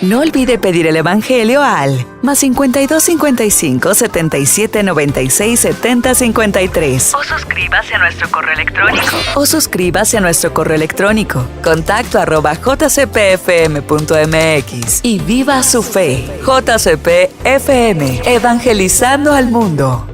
No olvide pedir el Evangelio al +52 55 77 96 70 53. O suscríbase a nuestro correo electrónico. Contacto@jcpfm.mx. Y viva su fe. JCP FM, evangelizando al mundo.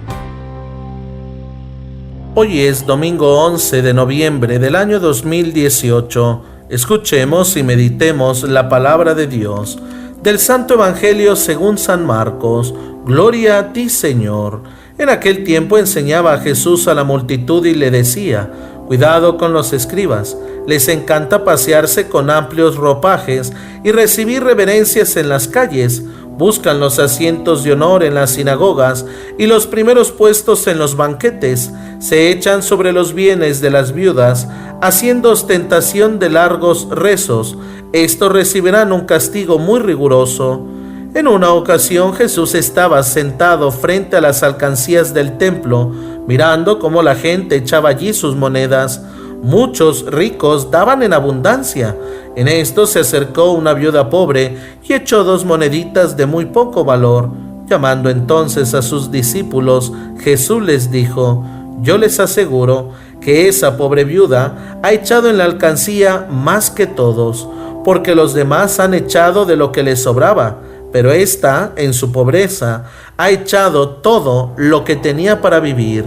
Hoy es domingo 11 de noviembre del año 2018. Escuchemos y meditemos la palabra de Dios del Santo Evangelio según San Marcos. Gloria a ti, Señor. En aquel tiempo enseñaba a Jesús a la multitud y le decía: cuidado con los escribas, les encanta pasearse con amplios ropajes y recibir reverencias en las calles. Buscan los asientos de honor en las sinagogas y los primeros puestos en los banquetes. Se echan sobre los bienes de las viudas, haciendo ostentación de largos rezos. Estos recibirán un castigo muy riguroso. En una ocasión Jesús estaba sentado frente a las alcancías del templo, mirando cómo la gente echaba allí sus monedas. Muchos ricos daban en abundancia. En esto se acercó una viuda pobre y echó 2 moneditas de muy poco valor. Llamando entonces a sus discípulos, Jesús les dijo: yo les aseguro que esa pobre viuda ha echado en la alcancía más que todos, porque los demás han echado de lo que les sobraba, pero ésta, en su pobreza, ha echado todo lo que tenía para vivir.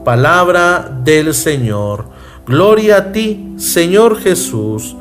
Palabra del Señor. Gloria a ti, Señor Jesús.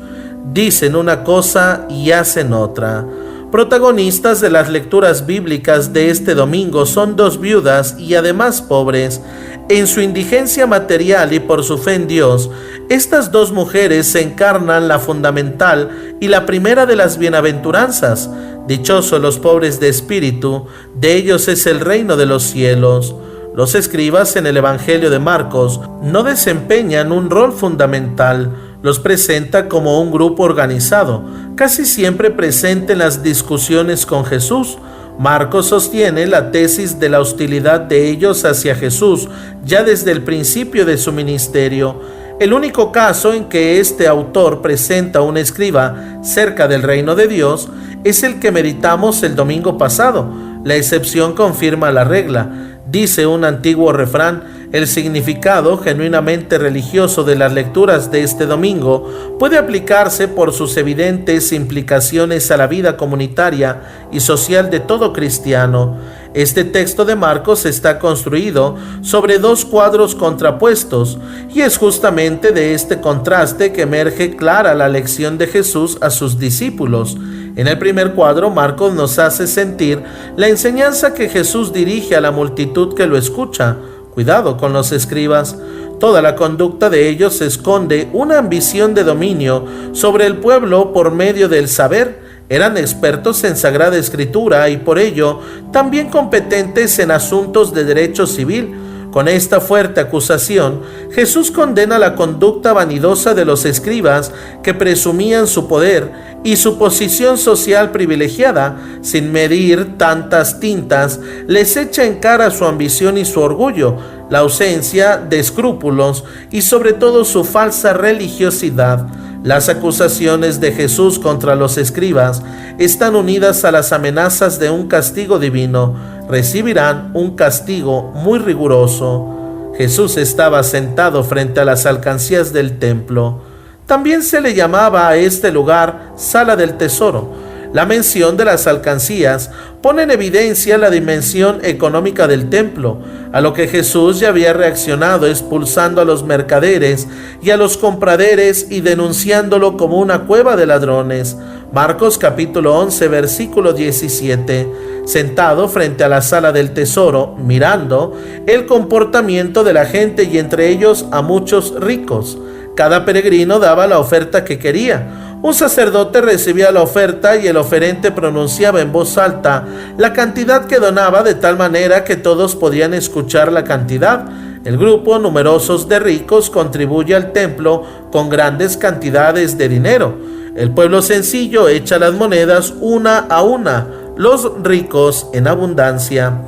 Dicen una cosa y hacen otra. Protagonistas de las lecturas bíblicas de este domingo son 2 viudas y además pobres. En su indigencia material y por su fe en Dios, estas 2 mujeres encarnan la fundamental y la primera de las bienaventuranzas. Dichosos los pobres de espíritu, de ellos es el reino de los cielos. Los escribas en el Evangelio de Marcos no desempeñan un rol fundamental. Los presenta como un grupo organizado, casi siempre presente en las discusiones con Jesús. Marcos sostiene la tesis de la hostilidad de ellos hacia Jesús ya desde el principio de su ministerio. El único caso en que este autor presenta a un escriba cerca del reino de Dios es el que meditamos el domingo pasado. La excepción confirma la regla. Dice un antiguo refrán: el significado genuinamente religioso de las lecturas de este domingo puede aplicarse por sus evidentes implicaciones a la vida comunitaria y social de todo cristiano. Este texto de Marcos está construido sobre 2 cuadros contrapuestos, y es justamente de este contraste que emerge clara la lección de Jesús a sus discípulos. En el primer cuadro, Marcos nos hace sentir la enseñanza que Jesús dirige a la multitud que lo escucha. Cuidado con los escribas. Toda la conducta de ellos esconde una ambición de dominio sobre el pueblo por medio del saber. Eran expertos en Sagrada Escritura y por ello también competentes en asuntos de derecho civil. Con esta fuerte acusación, Jesús condena la conducta vanidosa de los escribas que presumían su poder y su posición social privilegiada. Sin medir tantas tintas, les echa en cara su ambición y su orgullo, la ausencia de escrúpulos y sobre todo su falsa religiosidad. Las acusaciones de Jesús contra los escribas están unidas a las amenazas de un castigo divino. Recibirán un castigo muy riguroso. Jesús estaba sentado frente a las alcancías del templo. También se le llamaba a este lugar Sala del Tesoro. La mención de las alcancías pone en evidencia la dimensión económica del templo, a lo que Jesús ya había reaccionado expulsando a los mercaderes y a los compraderes y denunciándolo como una cueva de ladrones. Marcos capítulo 11, versículo 17. Sentado frente a la sala del tesoro, mirando el comportamiento de la gente y entre ellos a muchos ricos. Cada peregrino daba la oferta que quería. Un sacerdote recibía la oferta y el oferente pronunciaba en voz alta la cantidad que donaba, de tal manera que todos podían escuchar la cantidad. El grupo numerosos de ricos contribuye al templo con grandes cantidades de dinero. El pueblo sencillo echa las monedas una a una, los ricos en abundancia.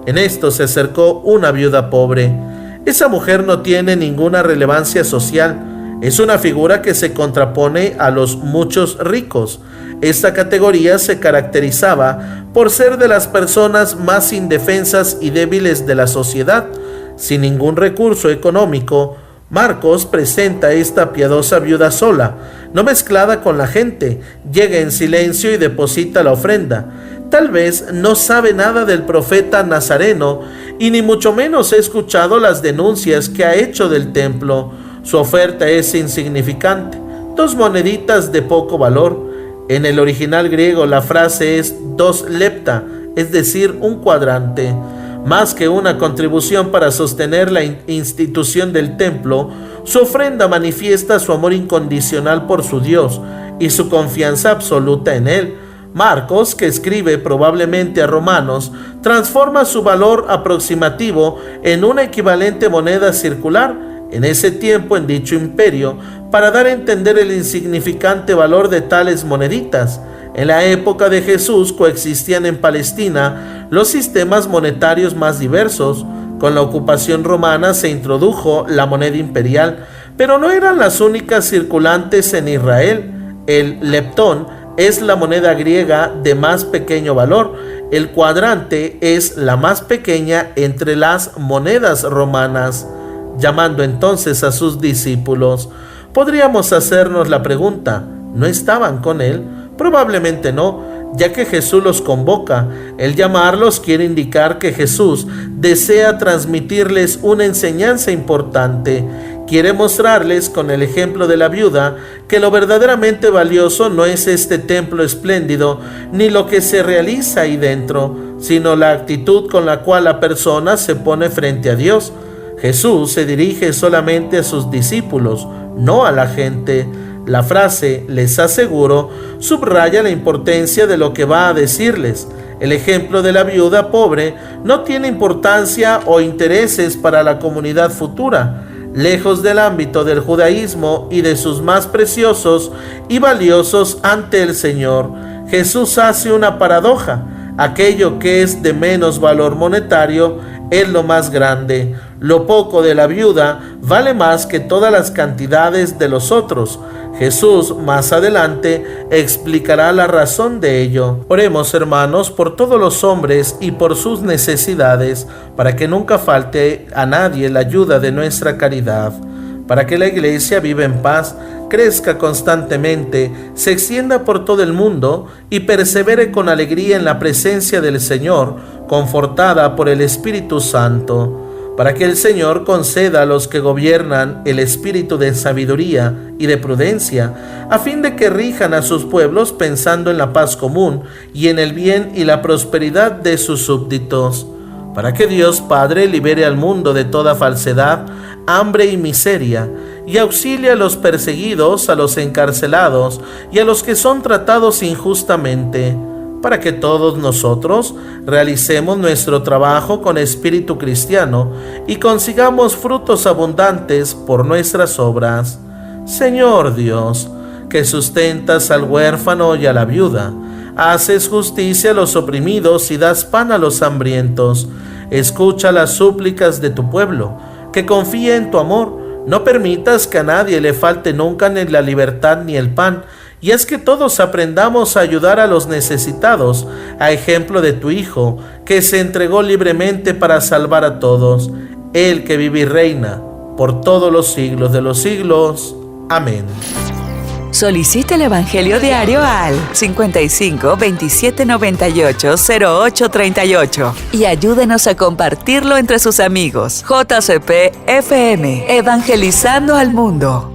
En esto se acercó una viuda pobre. Esa mujer no tiene ninguna relevancia social. Es una figura que se contrapone a los muchos ricos. Esta categoría se caracterizaba por ser de las personas más indefensas y débiles de la sociedad. Sin ningún recurso económico, Marcos presenta esta piadosa viuda sola, no mezclada con la gente, llega en silencio y deposita la ofrenda. Tal vez no sabe nada del profeta nazareno y ni mucho menos ha escuchado las denuncias que ha hecho del templo. Su oferta es insignificante, 2 moneditas de poco valor. En el original griego la frase es 2 lepta, es decir, un cuadrante. Más que una contribución para sostener la institución del templo, su ofrenda manifiesta su amor incondicional por su Dios y su confianza absoluta en Él. Marcos, que escribe probablemente a romanos, transforma su valor aproximativo en una equivalente moneda circular en ese tiempo en dicho imperio, para dar a entender el insignificante valor de tales moneditas. En la época de Jesús coexistían en Palestina los sistemas monetarios más diversos. Con la ocupación romana se introdujo la moneda imperial, pero no eran las únicas circulantes en Israel. El leptón es la moneda griega de más pequeño valor. El cuadrante es la más pequeña entre las monedas romanas. Llamando entonces a sus discípulos, podríamos hacernos la pregunta, ¿no estaban con él? Probablemente no, ya que Jesús los convoca. El llamarlos quiere indicar que Jesús desea transmitirles una enseñanza importante. Quiere mostrarles con el ejemplo de la viuda que lo verdaderamente valioso no es este templo espléndido ni lo que se realiza ahí dentro, sino la actitud con la cual la persona se pone frente a Dios. Jesús se dirige solamente a sus discípulos, no a la gente. La frase «les aseguro» subraya la importancia de lo que va a decirles. El ejemplo de la viuda pobre no tiene importancia o intereses para la comunidad futura. Lejos del ámbito del judaísmo y de sus más preciosos y valiosos ante el Señor, Jesús hace una paradoja. Aquello que es de menos valor monetario es lo más grande. Lo poco de la viuda vale más que todas las cantidades de los otros. Jesús más adelante explicará la razón de ello. Oremos, hermanos, por todos los hombres y por sus necesidades, para que nunca falte a nadie la ayuda de nuestra caridad, para que la Iglesia viva en paz, crezca constantemente, se extienda por todo el mundo y persevere con alegría en la presencia del Señor, confortada por el Espíritu Santo, para que el Señor conceda a los que gobiernan el espíritu de sabiduría y de prudencia, a fin de que rijan a sus pueblos pensando en la paz común y en el bien y la prosperidad de sus súbditos, para que Dios Padre libere al mundo de toda falsedad, hambre y miseria, y auxilie a los perseguidos, a los encarcelados y a los que son tratados injustamente, para que todos nosotros realicemos nuestro trabajo con espíritu cristiano y consigamos frutos abundantes por nuestras obras. Señor Dios, que sustentas al huérfano y a la viuda, haces justicia a los oprimidos y das pan a los hambrientos, escucha las súplicas de tu pueblo, que confía en tu amor. No permitas que a nadie le falte nunca ni la libertad ni el pan, y es que todos aprendamos a ayudar a los necesitados, a ejemplo de tu Hijo, que se entregó libremente para salvar a todos, Él que vive y reina por todos los siglos de los siglos. Amén. Solicita el Evangelio diario al 55 27 98 08 38 y ayúdenos a compartirlo entre sus amigos. JCP FM, evangelizando al mundo.